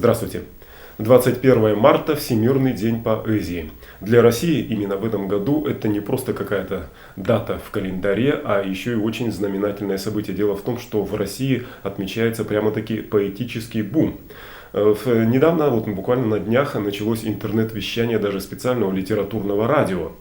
Здравствуйте! 21 марта – Всемирный день поэзии. Для России именно в этом году это не просто какая-то дата в календаре, а еще и очень знаменательное событие. Дело в том, что в России отмечается прямо-таки поэтический бум. Недавно, буквально на днях, началось интернет-вещание даже специального литературного радио.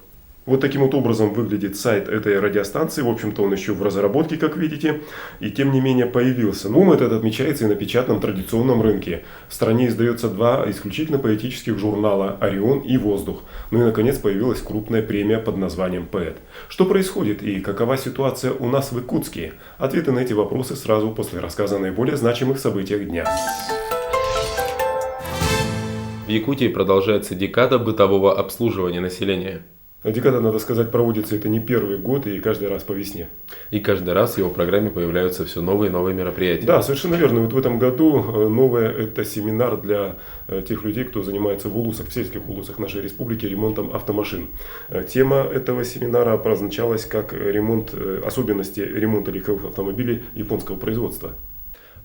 Вот таким вот образом выглядит сайт этой радиостанции. В общем-то, он еще в разработке, как видите, и тем не менее появился. Бум этот отмечается и на печатном традиционном рынке. В стране издается два исключительно поэтических журнала «Орион» и «Воздух». Ну и, наконец, появилась крупная премия под названием «Поэт». Что происходит и какова ситуация у нас в Якутске? Ответы на эти вопросы сразу после рассказа о наиболее значимых событиях дня. В Якутии продолжается декада бытового обслуживания населения. Декада, надо сказать, проводится это не первый год и каждый раз по весне. И каждый раз в его программе появляются все новые и новые мероприятия. Да, совершенно верно. Вот в этом году новое – это семинар для тех людей, кто занимается в улусах, в сельских улусах нашей республики ремонтом автомашин. Тема этого семинара обозначалась как особенности ремонта легковых автомобилей японского производства.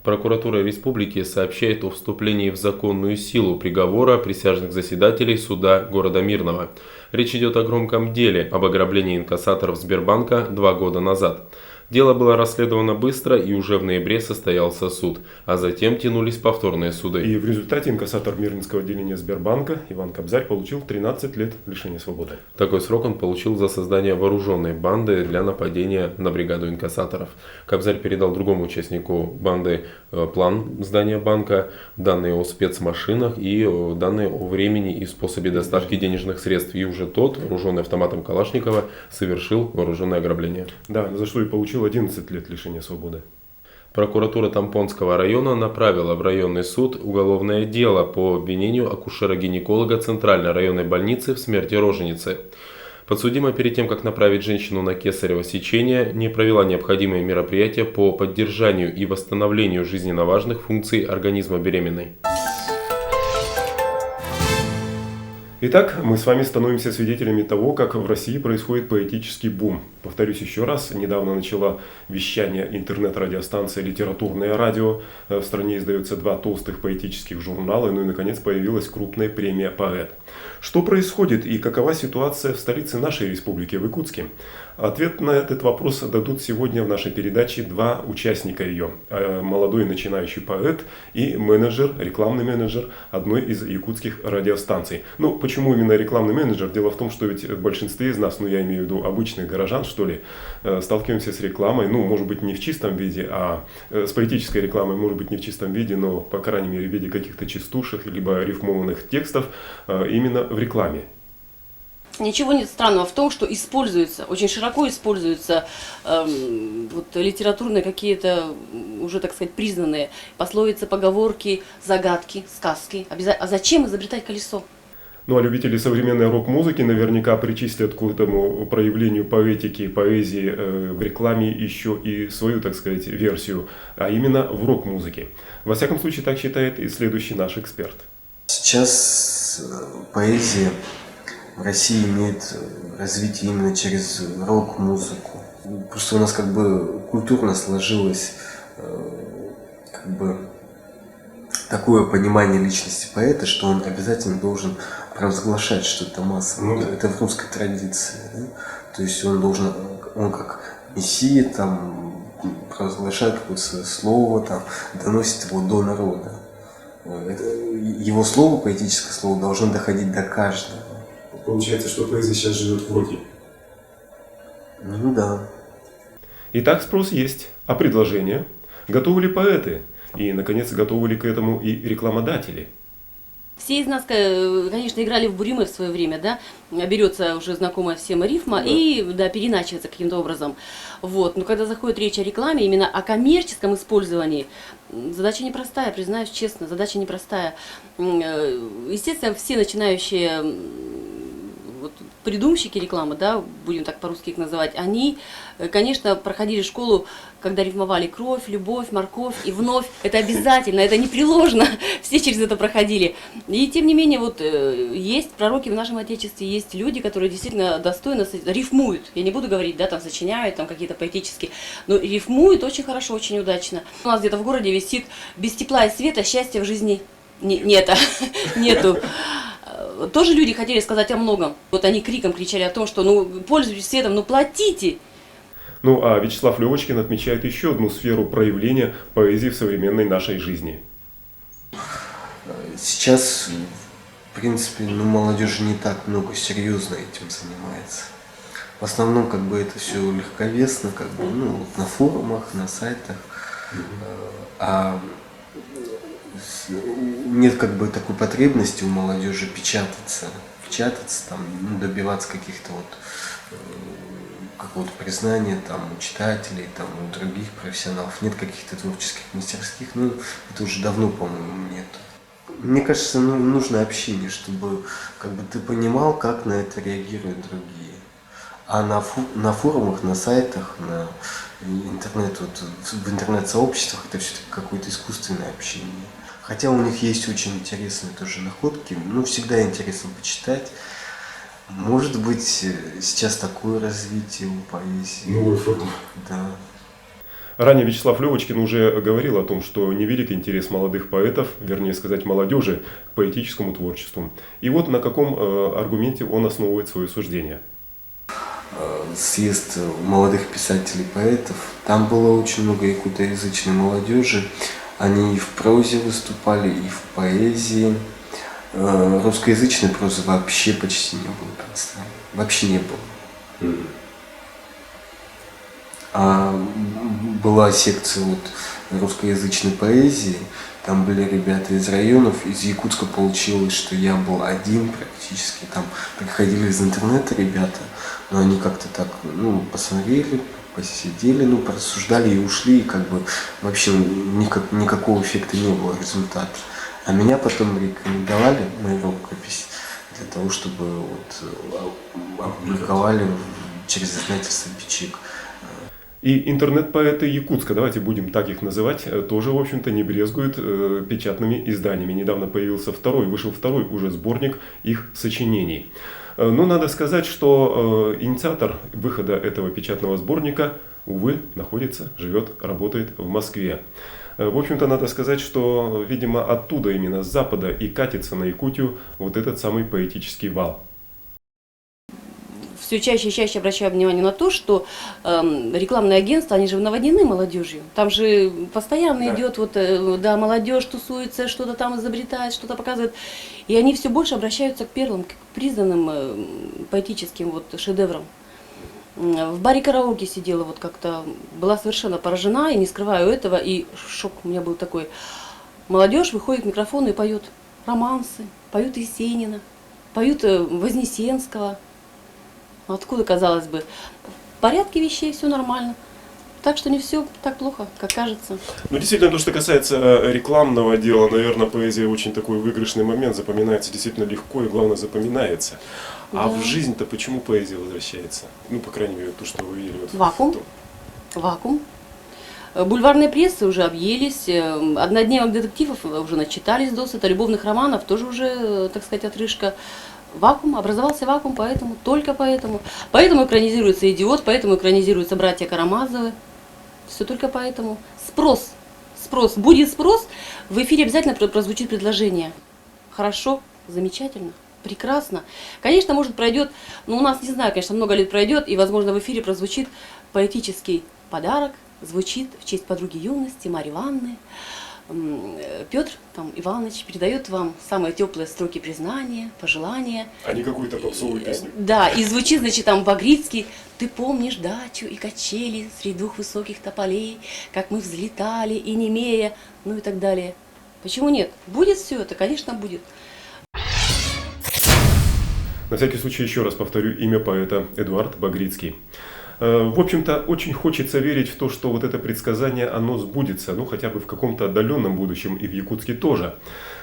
Прокуратура республики сообщает о вступлении в законную силу приговора присяжных заседателей суда города Мирного. Речь идет о громком деле об ограблении инкассаторов Сбербанка 2 года назад. Дело было расследовано быстро, и уже в ноябре состоялся суд, а затем тянулись повторные суды. И в результате инкассатор Мирнинского отделения Сбербанка Иван Кобзарь получил 13 лет лишения свободы. Такой срок он получил за создание вооруженной банды для нападения на бригаду инкассаторов. Кобзарь передал другому участнику банды план здания банка, данные о спецмашинах и данные о времени и способе доставки денежных средств. И уже тот, вооруженный автоматом Калашникова, совершил вооруженное ограбление. Да, за что и получил 11 лет лишения свободы. Прокуратура Тампонского района направила в районный суд уголовное дело по обвинению акушера-гинеколога Центральной районной больницы в смерти роженицы. Подсудимая перед тем, как направить женщину на кесарево сечение, не провела необходимые мероприятия по поддержанию и восстановлению жизненно важных функций организма беременной. Итак, мы с вами становимся свидетелями того, как в России происходит поэтический бум. Повторюсь еще раз, недавно начала вещание интернет-радиостанция «Литературное радио». В стране издаются 2 толстых поэтических журнала, ну и, наконец, появилась крупная премия «Поэт». Что происходит и какова ситуация в столице нашей республики, в Якутске? Ответ на этот вопрос дадут сегодня в нашей передаче 2 участника ее. Молодой начинающий поэт и рекламный менеджер одной из якутских радиостанций. Ну, почему именно рекламный менеджер? Дело в том, что ведь в большинстве из нас, я имею в виду обычных горожан, сталкиваемся с рекламой, может быть, не в чистом виде, а с поэтической рекламой, может быть, не в чистом виде, но, по крайней мере, в виде каких-то частушек, либо рифмованных текстов именно в рекламе. Ничего нет странного в том, что очень широко используются литературные какие-то уже, так сказать, признанные пословицы, поговорки, загадки, сказки. А зачем изобретать колесо? А любители современной рок-музыки наверняка причислят к этому проявлению поэтики, поэзии в рекламе еще и свою, так сказать, версию, а именно в рок-музыке. Во всяком случае, так считает и следующий наш эксперт. Сейчас поэзия в России имеет развитие именно через рок-музыку. Просто у нас культурно сложилось такое понимание личности поэта, что он обязательно должен провозглашать что-то массовое. Это в русской традиции. Да? То есть он как мессия провозглашает какое-то свое слово, доносит его до народа. Его слово, поэтическое слово, должно доходить до каждого. Получается, что поэзия сейчас живет в роке. Да. Итак, спрос есть. А предложения? Готовы ли поэты? И, наконец, готовы ли к этому и рекламодатели? Все из нас, конечно, играли в буриме в свое время, да, берется уже знакомая всем рифма и переначивается каким-то образом. Но когда заходит речь о рекламе, именно о коммерческом использовании, задача непростая, признаюсь честно, задача непростая. Естественно, все начинающие придумщики рекламы, будем так по-русски их называть, они, конечно, проходили школу, когда рифмовали кровь, любовь, морковь и вновь. Это обязательно, это непреложно. Все через это проходили. И тем не менее, есть пророки в нашем Отечестве, есть люди, которые действительно достойно рифмуют. Я не буду говорить, сочиняют какие-то поэтические, но рифмуют очень хорошо, очень удачно. У нас где-то в городе висит: без тепла и света счастья в жизни Нету. Тоже люди хотели сказать о многом. Вот они криком кричали о том, что ну пользуйтесь светом, ну платите. Ну а Вячеслав Левочкин отмечает еще одну сферу проявления поэзии в современной нашей жизни. Сейчас, в принципе, молодежь не так много серьезно этим занимается. В основном как бы это все легковесно, как бы, на форумах, на сайтах. А нет как бы такой потребности у молодежи печататься там, добиваться каких-то какого-то признания там у читателей, там у других профессионалов. Нет каких-то творческих мастерских, это уже давно, по-моему, нет. Мне кажется, нужно общение, чтобы как бы ты понимал, как на это реагируют другие. А на форумах, на сайтах, на в интернет-сообществах это все-таки какое-то искусственное общение. Хотя у них есть очень интересные тоже находки, всегда интересно почитать. Может быть, сейчас такое развитие у поэзии. Новая форма. Да. Ранее Вячеслав Левочкин уже говорил о том, что невелик интерес молодых поэтов, вернее сказать молодежи, к поэтическому творчеству. И вот на каком аргументе он основывает свое суждение. Съезд молодых писателей-поэтов. Там было очень много якутоязычной молодежи. Они и в прозе выступали, и в поэзии. Русскоязычной прозы вообще почти не было представлено. Вообще не было. А была секция русскоязычной поэзии. Там были ребята из районов. Из Якутска получилось, что я был один практически. Там приходили из интернета ребята. Но они как-то так, посмотрели, посидели, порассуждали и ушли. И как бы вообще никакого эффекта не было, результата. А меня потом рекомендовали, мою рукопись, для того, чтобы опубликовали через издательство «Бичик». И интернет-поэты Якутска, давайте будем так их называть, тоже, в общем-то, не брезгуют печатными изданиями. Недавно вышел второй уже сборник их сочинений. Но надо сказать, что инициатор выхода этого печатного сборника, увы, живет, работает в Москве. В общем-то, надо сказать, что, видимо, оттуда, именно с запада, и катится на Якутию вот этот самый поэтический вал. Все чаще и чаще обращаю внимание на то, что рекламные агентства, они же наводнены молодежью. Там же постоянно идет молодежь тусуется, что-то там изобретает, что-то показывает. И они все больше обращаются к первым, к признанным поэтическим шедеврам. В баре караоке сидела как-то, была совершенно поражена, и не скрываю этого, и шок у меня был такой. Молодежь выходит к микрофону и поет романсы, поют Есенина, поют Вознесенского. Откуда, казалось бы, в порядке вещей, все нормально. Так что не все так плохо, как кажется. Действительно, то, что касается рекламного дела, наверное, поэзия очень такой выигрышный момент, запоминается действительно легко и, главное, запоминается. А в жизнь-то почему поэзия возвращается? По крайней мере, то, что вы видели. Вакуум. Бульварные прессы уже объелись, однодневных детективов уже начитались досыта, любовных романов тоже уже, так сказать, отрыжка. Образовался вакуум, только поэтому. Поэтому экранизируется «Идиот», поэтому экранизируются «Братья Карамазовы». Все только поэтому. Спрос. Будет спрос, в эфире обязательно прозвучит предложение. Хорошо, замечательно, прекрасно. Конечно, может пройдет, у нас, не знаю, конечно, много лет пройдет, и, возможно, в эфире прозвучит поэтический подарок, звучит в честь подруги юности Марьи Ивановны. Петр Иванович передает вам самые теплые строки признания, пожелания. А не какую-то попсовую песню. Да, и звучит, Багрицкий. Ты помнишь дачу и качели среди двух высоких тополей, как мы взлетали и немея, и так далее. Почему нет? Будет все это, конечно, будет. На всякий случай еще раз повторю имя поэта: Эдуард Багрицкий. В общем-то, очень хочется верить в то, что это предсказание, оно сбудется, хотя бы в каком-то отдаленном будущем, и в Якутске тоже.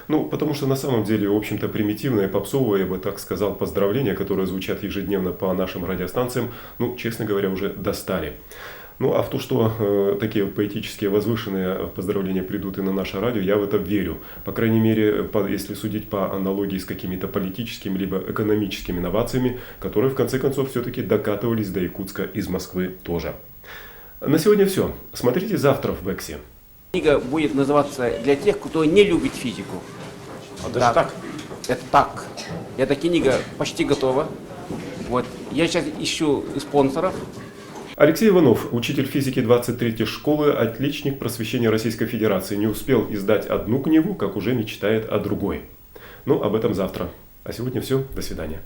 Потому что на самом деле, в общем-то, примитивное, попсовое, я бы так сказал, поздравления, которые звучат ежедневно по нашим радиостанциям, честно говоря, уже достали. А в то, что такие поэтические возвышенные поздравления придут и на наше радио, я в это верю. По крайней мере, если судить по аналогии с какими-то политическими либо экономическими инновациями, которые в конце концов все-таки докатывались до Якутска из Москвы тоже. На сегодня все. Смотрите завтра в Бексе. Книга будет называться «Для тех, кто не любит физику». А даже так? Это так. Эта книга почти готова. Вот. Я сейчас ищу спонсоров. Алексей Иванов, учитель физики 23-й школы, отличник просвещения Российской Федерации, не успел издать одну книгу, как уже мечтает о другой. Ну, об этом завтра. А сегодня все. До свидания.